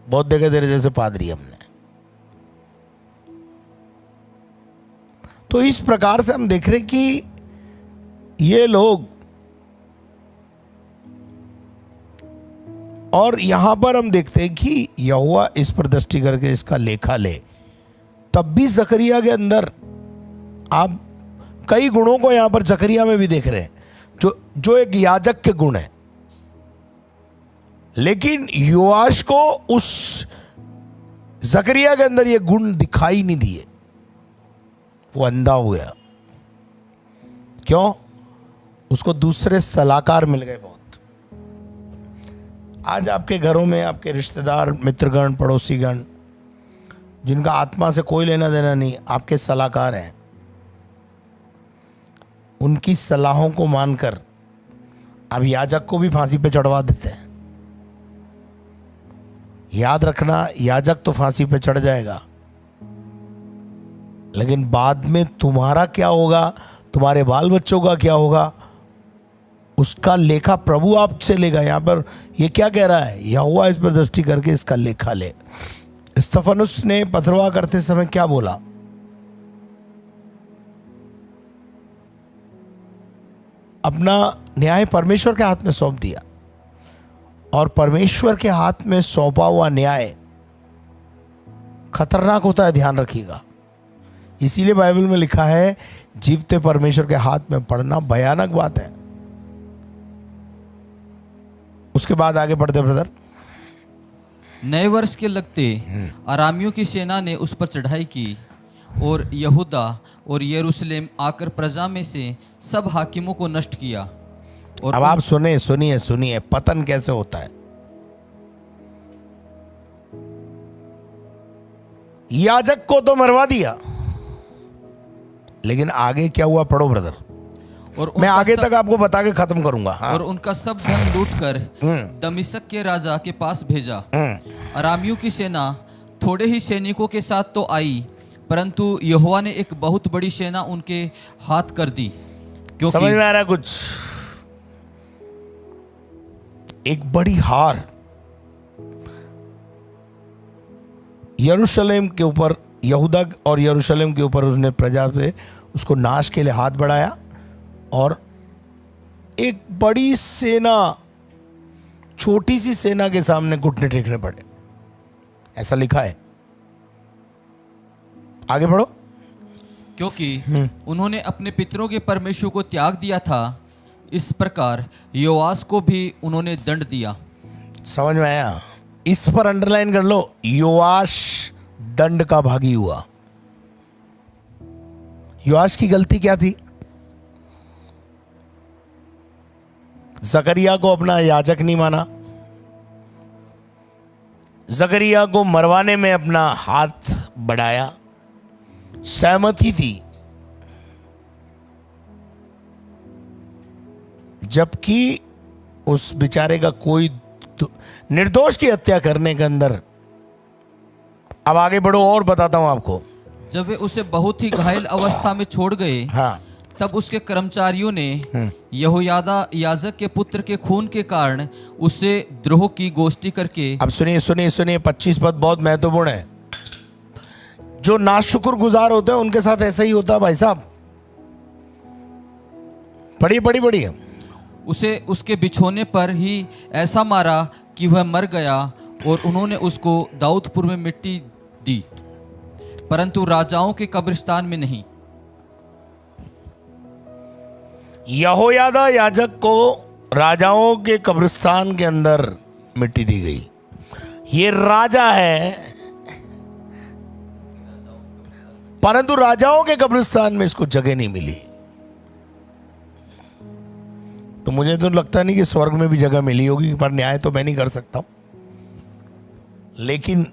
बहुत देखे तेरे जैसे पादरी हमने। तो इस प्रकार से हम देख रहे हैं कि ये लोग, और यहां पर हम देखते हैं कि यहोवा इस पर दृष्टि करके इसका लेखा ले। तब भी जकरिया के अंदर आप कई गुणों को यहां पर जकरिया में भी देख रहे हैं जो एक याजक के गुण है, लेकिन योआश को उस जकरिया के अंदर ये गुण दिखाई नहीं दिए। वो अंधा हो गया। क्यों? उसको दूसरे सलाहकार मिल गए बहुत। आज आपके घरों में आपके रिश्तेदार, मित्रगण, पड़ोसीगण, जिनका आत्मा से कोई लेना देना नहीं, आपके सलाहकार हैं। उनकी सलाहों को मानकर अब याजक को भी फांसी पे चढ़वा देते हैं। याद रखना, याजक तो फांसी पे चढ़ जाएगा, लेकिन बाद में तुम्हारा क्या होगा, तुम्हारे बाल बच्चों का क्या होगा, उसका लेखा प्रभु आपसे लेगा। यहां पर ये क्या कह रहा है, यहोवा इस पर दृष्टि करके इसका लेखा ले। स्तिफनुस ने पथरवाह करते समय क्या बोला, अपना न्याय परमेश्वर के हाथ में सौंप दिया, और परमेश्वर के हाथ में सौंपा हुआ न्याय खतरनाक होता है, ध्यान रखिएगा। इसीलिए बाइबल में लिखा है जीवते परमेश्वर के हाथ में पड़ना भयानक बात है। उसके बाद आगे पढ़ते ब्रदर। नए वर्ष के लगते अरामियों की सेना ने उस पर चढ़ाई की और यहूदा और यरूशलेम आकर प्रजा में से सब हाकिमों को नष्ट किया। और अब आप सुनिए पतन कैसे होता है। याजक को तो मरवा दिया, लेकिन आगे क्या हुआ पढ़ो ब्रदर, और मैं आगे तक आपको बता के खत्म करूंगा। हाँ। और उनका सब धन लूटकर दमिश्क के राजा के पास भेजा। अरामियों की सेना थोड़े ही सैनिकों के साथ तो आई, परंतु यहोवा ने एक बहुत बड़ी सेना उनके हाथ कर दी, समझ क्योंकि में आ रहा कुछ, एक बड़ी हार यरूशलेम के ऊपर, यहूदा और यरूशलेम के ऊपर उसने प्रजा से उसको नाश के लिए हाथ बढ़ाया, और एक बड़ी सेना छोटी सी सेना के सामने घुटने टेकने पड़े, ऐसा लिखा है। आगे बढ़ो। क्योंकि उन्होंने अपने पितरों के परमेश्वर को त्याग दिया था, इस प्रकार योआस को भी उन्होंने दंड दिया। समझ में आया? इस पर अंडरलाइन कर लो, योआश दंड का भागी हुआ। योआश की गलती क्या थी? जकरिया को अपना याजक नहीं माना, जकरिया को मरवाने में अपना हाथ बढ़ाया, सहमति थी, जबकि उस बेचारे का कोई निर्दोष की हत्या करने के अंदर। अब आगे बढ़ो और बताता हूं आपको। जब वे उसे बहुत ही घायल अवस्था में छोड़ गए, हाँ, तब उसके कर्मचारियों ने यहोयादा याजक के पुत्र के खून के कारण उसे द्रोह की गोष्ठी करके। अब सुनिए 25 पद बहुत महत्वपूर्ण है। जो नाशुक्र गुजार होते हैं उनके साथ ऐसा ही होता है भाई साहब। पढ़िए। उसे उसके बिछोने पर ही ऐसा मारा कि वह मर गया, और उन्होंने उसको दाऊदपुर में मिट्टी दी, परंतु राजाओं के कब्रिस्तान में नहीं। यहोयादा याजक को राजाओं के कब्रिस्तान के अंदर मिट्टी दी गई। ये राजा है, परंतु राजाओं के कब्रिस्तान में इसको जगह नहीं मिली। तो मुझे तो लगता नहीं कि स्वर्ग में भी जगह मिली होगी, पर न्याय तो मैं नहीं कर सकता हूं। लेकिन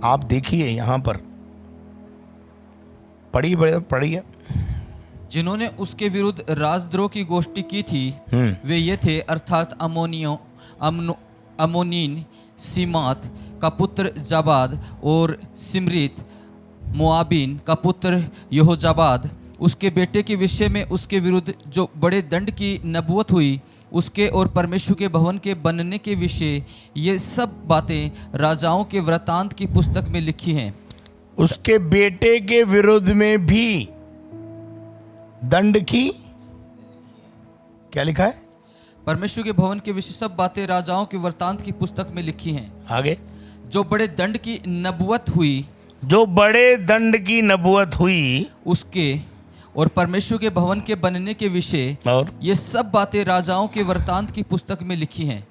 आप देखिए यहां पर, पढ़िए। जिन्होंने उसके विरुद्ध राजद्रोह की गोष्ठी की थी वे ये थे, अर्थात अमोनीन, सीमात का पुत्र जाबाद और सिमरित मोआबिन का पुत्र यहोजाबाद। उसके बेटे के विषय में उसके विरुद्ध जो बड़े दंड की नबूवत हुई, उसके और परमेश्वर के भवन के बनने के विषय, ये सब बातें राजाओं के वृत्तांत की पुस्तक में लिखी हैं। उसके बेटे के विरुद्ध में भी दंड की क्या लिखा है? परमेश्वर के भवन के विषय सब बातें राजाओं के वृत्तांत की पुस्तक में लिखी हैं। आगे, जो बड़े दंड की नबूवत हुई, जो बड़े दंड की नबूवत हुई उसके और परमेश्वर के भवन के बनने के विषय, और ये सब बातें राजाओं के वृत्तांत की पुस्तक में लिखी हैं।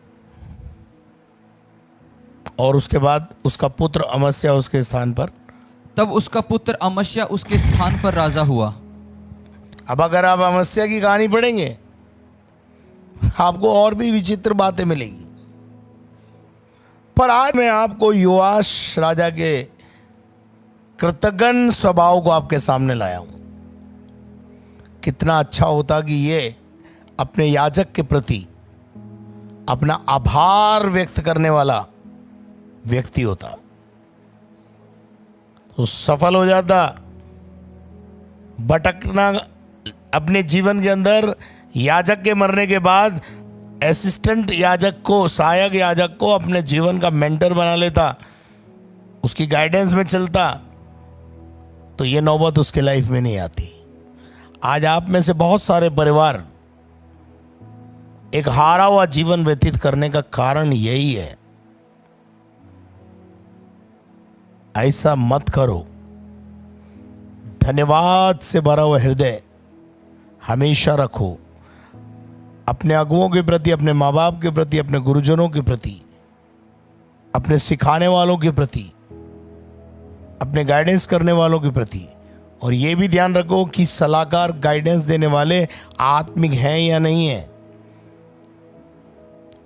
और उसके बाद उसका पुत्र अमस्या उसके स्थान पर। तब उसका पुत्र अमस्या उसके स्थान पर राजा हुआ। अब अगर आप अमस्या की कहानी पढ़ेंगे आपको और भी विचित्र बातें मिलेगी, पर आज मैं आपको योआश राजा के कृतज्ञ स्वभाव को आपके सामने लाया हूं। कितना अच्छा होता कि ये अपने याजक के प्रति अपना आभार व्यक्त करने वाला व्यक्ति होता तो सफल हो जाता। भटकना अपने जीवन के अंदर, याजक के मरने के बाद असिस्टेंट याजक को, सहायक याजक को अपने जीवन का मेंटर बना लेता, उसकी गाइडेंस में चलता, तो ये नौबत उसके लाइफ में नहीं आती। आज आप में से बहुत सारे परिवार एक हारा हुआ जीवन व्यतीत करने का कारण यही है। ऐसा मत करो। धन्यवाद से भरा हुआ हृदय हमेशा रखो, अपने अगुओं के प्रति, अपने माँ बाप के प्रति, अपने गुरुजनों के प्रति, अपने सिखाने वालों के प्रति, अपने गाइडेंस करने वालों के प्रति। और ये भी ध्यान रखो कि सलाहकार, गाइडेंस देने वाले आत्मिक हैं या नहीं है।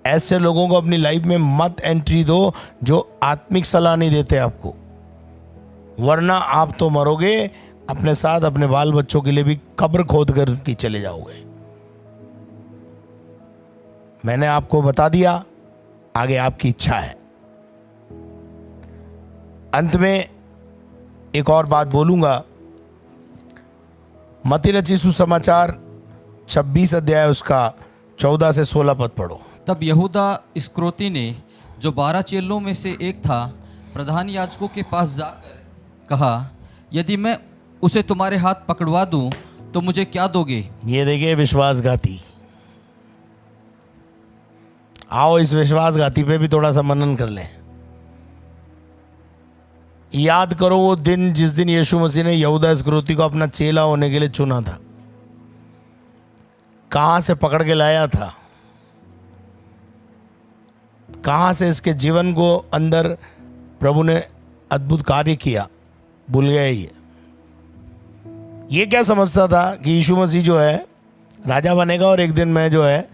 ऐसे लोगों को अपनी लाइफ में मत एंट्री दो जो आत्मिक सलाह नहीं देते आपको, वरना आप तो मरोगे, अपने साथ अपने बाल बच्चों के लिए भी कब्र खोद कर की चले जाओगे। मैंने आपको बता दिया, आगे आपकी इच्छा है। अंत में एक और बात बोलूंगा। मत्ती रचित सुसमाचार 26 अध्याय उसका 14 से 16 पद पढ़ो। तब यहूदा इस्करियोती ने, जो 12 चेलों में से एक था, प्रधान याजकों के पास जाकर कहा, यदि मैं उसे तुम्हारे हाथ पकड़वा दूं तो मुझे क्या दोगे? ये देखिए विश्वासघाती। आओ इस विश्वासघाती पे भी थोड़ा सा मनन कर लें। याद करो वो दिन जिस दिन यीशु मसीह ने यहूदा इस्करियोती को अपना चेला होने के लिए चुना था। कहां से पकड़ के लाया था, कहां से इसके जीवन को अंदर प्रभु ने अद्भुत कार्य किया, भूल गए। ये क्या समझता था कि यीशु मसीह जो है राजा बनेगा और एक दिन मैं जो है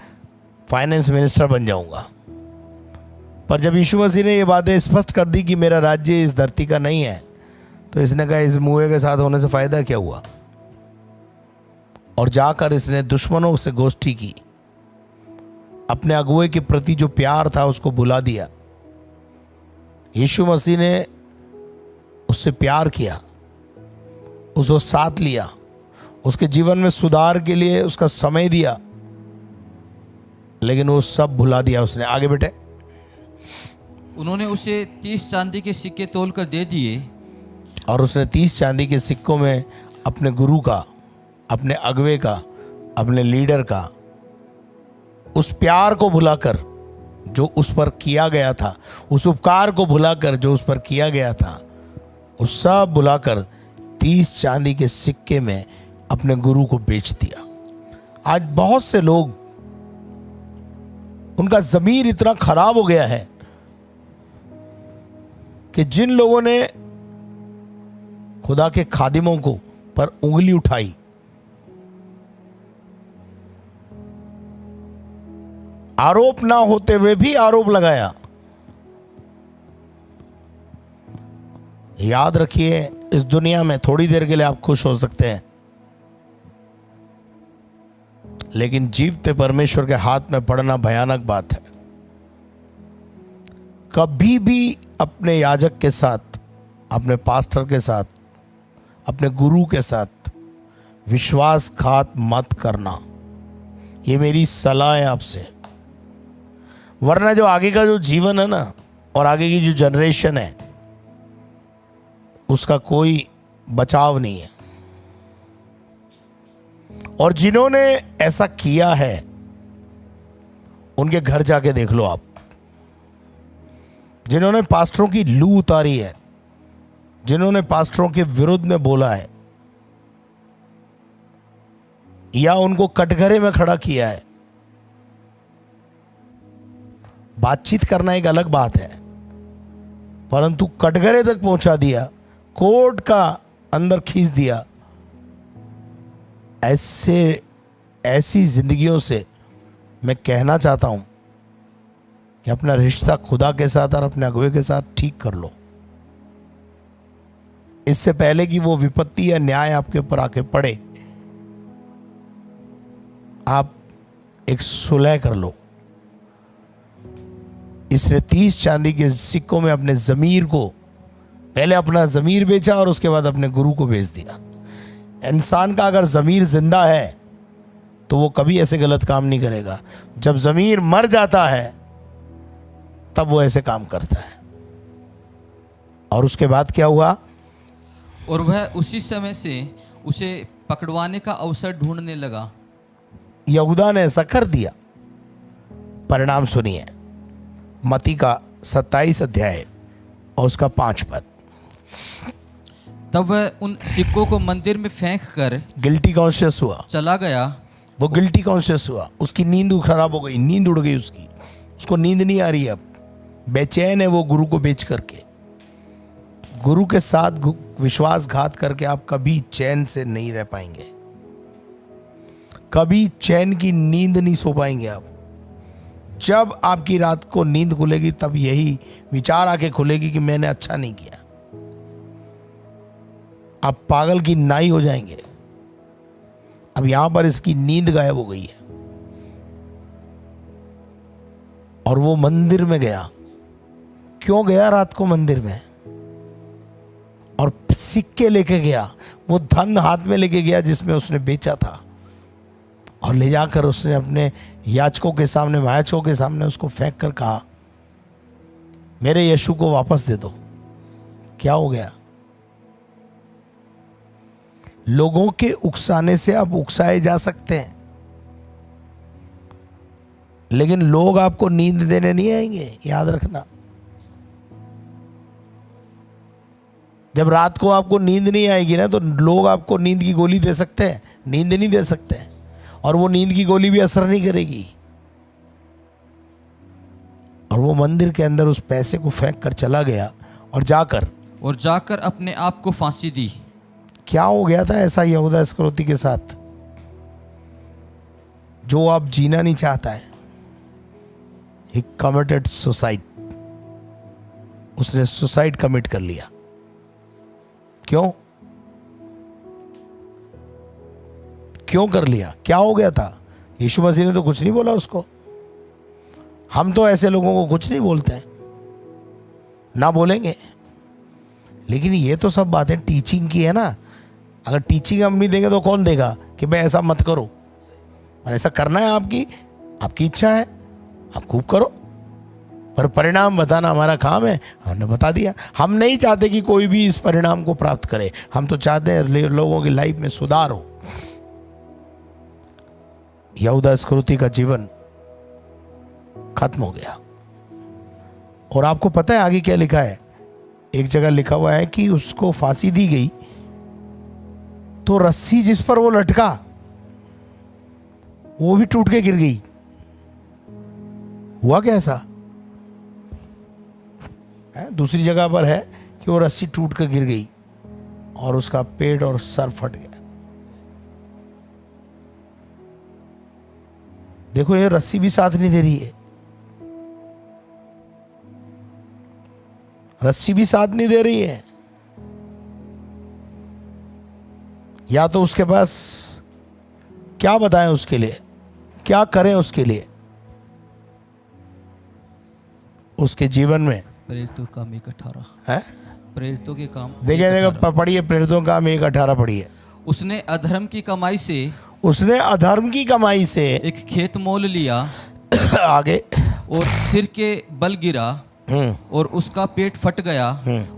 फाइनेंस मिनिस्टर बन जाऊंगा। पर जब यीशु मसीह ने ये बातें स्पष्ट कर दी कि मेरा राज्य इस धरती का नहीं है, तो इसने कहा इस मुए के साथ होने से फायदा क्या हुआ। और जाकर इसने दुश्मनों से गोष्ठी की, अपने अगुए के प्रति जो प्यार था उसको भुला दिया। यीशु मसीह ने उससे प्यार किया, उसको साथ लिया, उसके जीवन में सुधार के लिए उसका समय दिया, लेकिन वो सब भुला दिया उसने। आगे बेटे। उन्होंने उसे 30 चांदी के सिक्के तोलकर दे दिए। और उसने 30 चांदी के सिक्कों में अपने गुरु का, अपने अगवे का, अपने लीडर का उस प्यार को भुलाकर जो उस पर किया गया था, उस उपकार को भुलाकर जो उस पर किया गया था, उस सब भुलाकर 30 चांदी के सिक्के में अपने गुरु को बेच दिया। आज बहुत से लोग, उनका ज़मीर इतना खराब हो गया है कि जिन लोगों ने खुदा के खादिमों को पर उंगली उठाई, आरोप ना होते हुए भी आरोप लगाया। याद रखिए, इस दुनिया में थोड़ी देर के लिए आप खुश हो सकते हैं, लेकिन जीवते परमेश्वर के हाथ में पड़ना भयानक बात है। कभी भी अपने याजक के साथ, अपने पास्टर के साथ, अपने गुरु के साथ विश्वासघात मत करना। ये मेरी सलाह है आपसे। वरना जो आगे का जो जीवन है ना, और आगे की जो जनरेशन है, उसका कोई बचाव नहीं है। और जिन्होंने ऐसा किया है उनके घर जाके देख लो आप। जिन्होंने पास्टरों की लू उतारी है, जिन्होंने पास्टरों के विरुद्ध में बोला है या उनको कटघरे में खड़ा किया है। बातचीत करना एक अलग बात है, परंतु कटघरे तक पहुंचा दिया, कोर्ट का अंदर खींच दिया। ऐसी जिंदगियों से मैं कहना चाहता हूं कि अपना रिश्ता खुदा के साथ और अपने अगुवे के साथ ठीक कर लो, इससे पहले कि वो विपत्ति या न्याय आपके ऊपर आके पड़े। आप एक सुलह कर लो। इसने 30 चांदी के सिक्कों में अपने ज़मीर को, पहले अपना ज़मीर बेचा और उसके बाद अपने गुरु को बेच दिया। इंसान का अगर ज़मीर जिंदा है तो वो कभी ऐसे गलत काम नहीं करेगा। जब ज़मीर मर जाता है तब वो ऐसे काम करता है। और उसके बाद क्या हुआ? और वह उसी समय से उसे पकड़वाने का अवसर ढूंढने लगा। यहूदा ने ऐसा कर दिया। परिणाम सुनिए, मत्ती का 27 अध्याय और उसका 5 पद। तब वह उन सिक्कों को मंदिर में फेंक कर गिल्टी कॉन्शियस हुआ। चला गया। वो गिल्टी कॉन्शियस हुआ, उसकी नींद खराब हो गई, नींद उड़ गई उसकी, उसको नींद नहीं आ रही। अब बेचैन है वो गुरु को बेच करके। गुरु के साथ विश्वासघात करके आप कभी चैन से नहीं रह पाएंगे, कभी चैन की नींद नहीं सो पाएंगे आप। जब आपकी रात को नींद खुलेगी तब यही विचार आके खुलेगी कि मैंने अच्छा नहीं किया। आप पागल की नाई हो जाएंगे। अब यहां पर इसकी नींद गायब हो गई है और वो मंदिर में गया। क्यों गया रात को मंदिर में? और सिक्के लेके गया, वो धन हाथ में लेके गया जिसमें उसने बेचा था, और ले जाकर उसने अपने याजकों के सामने, महायाजकों के सामने उसको फेंक कर कहा, मेरे यीशु को वापस दे दो। क्या हो गया? लोगों के उकसाने से आप उकसाए जा सकते हैं, लेकिन लोग आपको नींद देने नहीं आएंगे, याद रखना। जब रात को आपको नींद नहीं आएगी ना, तो लोग आपको नींद की गोली दे सकते हैं, नींद नहीं दे सकते हैं, और वो नींद की गोली भी असर नहीं करेगी। और वो मंदिर के अंदर उस पैसे को फेंक कर चला गया और जाकर अपने आप को फांसी दी। क्या हो गया था ऐसा यहूदा इस्करियोती के साथ? जो आप जीना नहीं चाहता है, ही कमिटेड सुसाइड। उसने सुसाइड कमिट कर लिया। क्यों कर लिया? क्या हो गया था? यीशु मसीह ने तो कुछ नहीं बोला उसको। हम तो ऐसे लोगों को कुछ नहीं बोलते हैं, ना बोलेंगे। लेकिन ये तो सब बातें टीचिंग की है ना। अगर टीचिंग हम नहीं देंगे तो कौन देगा कि भाई ऐसा मत करो, और ऐसा करना है आपकी इच्छा है, आप खूब करो, पर परिणाम बताना हमारा काम है। हमने बता दिया। हम नहीं चाहते कि कोई भी इस परिणाम को प्राप्त करे। हम तो चाहते हैं लोगों की लाइफ में सुधार हो। यहूदा इस्करियोती का जीवन खत्म हो गया। और आपको पता है आगे क्या लिखा है? एक जगह लिखा हुआ है कि उसको फांसी दी गई तो रस्सी जिस पर वो लटका वो भी टूट के गिर गई। हुआ क्या ऐसा? दूसरी जगह पर है कि वो रस्सी टूट कर गिर गई और उसका पेट और सर फट गया। देखो, ये रस्सी भी साथ नहीं दे रही है, रस्सी भी साथ नहीं दे रही है। या तो उसके पास क्या बताएं उसके लिए, क्या करें उसके लिए? उसके जीवन में प्रेरितों का 1:18 है। प्रेरितों के काम देखिए पढ़िए, प्रेरितों का 1:18 पढ़िए। उसने अधर्म की कमाई से एक खेत मोल लिया आगे, और सिर के बल गिरा और उसका पेट फट गया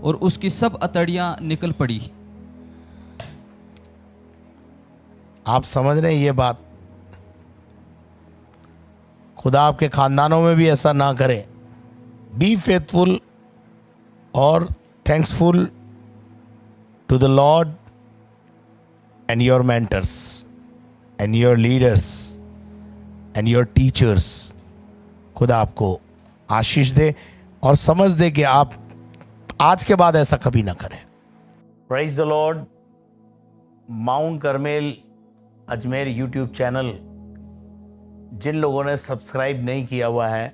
और उसकी सब अतड़ियां निकल पड़ी। आप समझ रहे हैं ये बात? खुदा आपके खानदानों में भी ऐसा ना करे। बी फेथफुल और thanksful to the Lord and your mentors and your leaders and your teachers. खुदा आपको आशीष दे और समझ दे कि आप आज के बाद ऐसा कभी ना करें। Praise the Lord. Mount Carmel Ajmer YouTube channel जिन लोगों ने सब्सक्राइब नहीं किया हुआ है,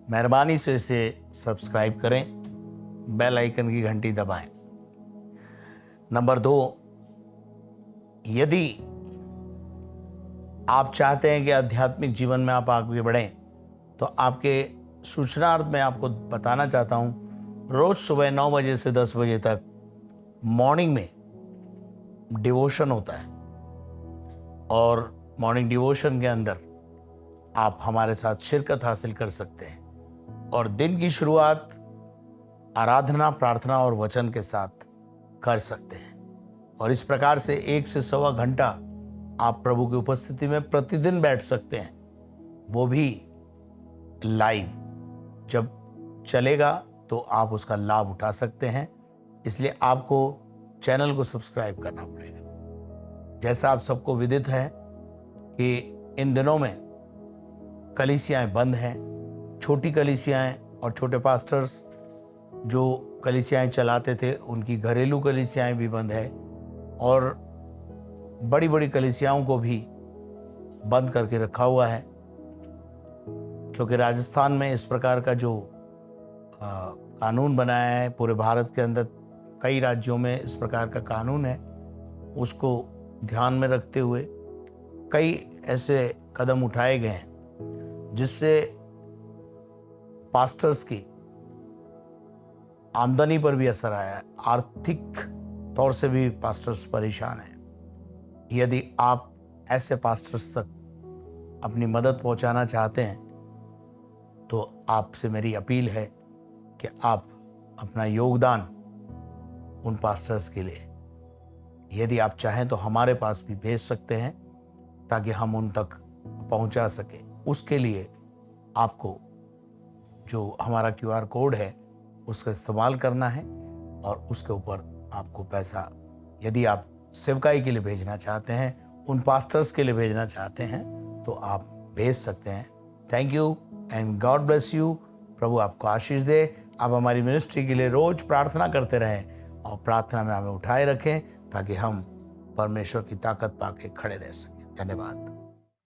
मेहरबानी से इसे सब्सक्राइब करें, बेल आइकन की घंटी दबाएं। नंबर 2, यदि आप चाहते हैं कि आध्यात्मिक जीवन में आप आगे बढ़ें, तो आपके सूचनार्थ मैं आपको बताना चाहता हूँ, रोज सुबह 9 बजे से 10 बजे तक मॉर्निंग में डिवोशन होता है और मॉर्निंग डिवोशन के अंदर आप हमारे साथ शिरकत हासिल कर सकते हैं और दिन की शुरुआत आराधना, प्रार्थना और वचन के साथ कर सकते हैं। और इस प्रकार से 1 से सवा घंटा आप प्रभु की उपस्थिति में प्रतिदिन बैठ सकते हैं, वो भी लाइव। जब चलेगा तो आप उसका लाभ उठा सकते हैं। इसलिए आपको चैनल को सब्सक्राइब करना पड़ेगा। जैसा आप सबको विदित है कि इन दिनों में कलीसियाएं बंद हैं, छोटी कलीसियाएं और छोटे पास्टर्स जो कलीसियाएं चलाते थे उनकी घरेलू कलीसियाएं भी बंद है और बड़ी बड़ी कलीसियाओं को भी बंद करके रखा हुआ है, क्योंकि राजस्थान में इस प्रकार का जो कानून बनाया है, पूरे भारत के अंदर कई राज्यों में इस प्रकार का कानून है, उसको ध्यान में रखते हुए कई ऐसे कदम उठाए गए हैं जिससे पास्टर्स की आमदनी पर भी असर आया है। आर्थिक तौर से भी पास्टर्स परेशान हैं। यदि आप ऐसे पास्टर्स तक अपनी मदद पहुंचाना चाहते हैं तो आपसे मेरी अपील है कि आप अपना योगदान उन पास्टर्स के लिए, यदि आप चाहें तो हमारे पास भी भेज सकते हैं ताकि हम उन तक पहुंचा सकें। उसके लिए आपको जो हमारा QR कोड है उसका इस्तेमाल करना है और उसके ऊपर आपको पैसा, यदि आप सेवकाई के लिए भेजना चाहते हैं, उन पास्टर्स के लिए भेजना चाहते हैं तो आप भेज सकते हैं। Thank you and God bless you. प्रभु आपको आशीष दे। आप हमारी मिनिस्ट्री के लिए रोज प्रार्थना करते रहें और प्रार्थना में हमें उठाए रखें ताकि हम परमेश्वर की ताकत पाके खड़े रह सकें। धन्यवाद।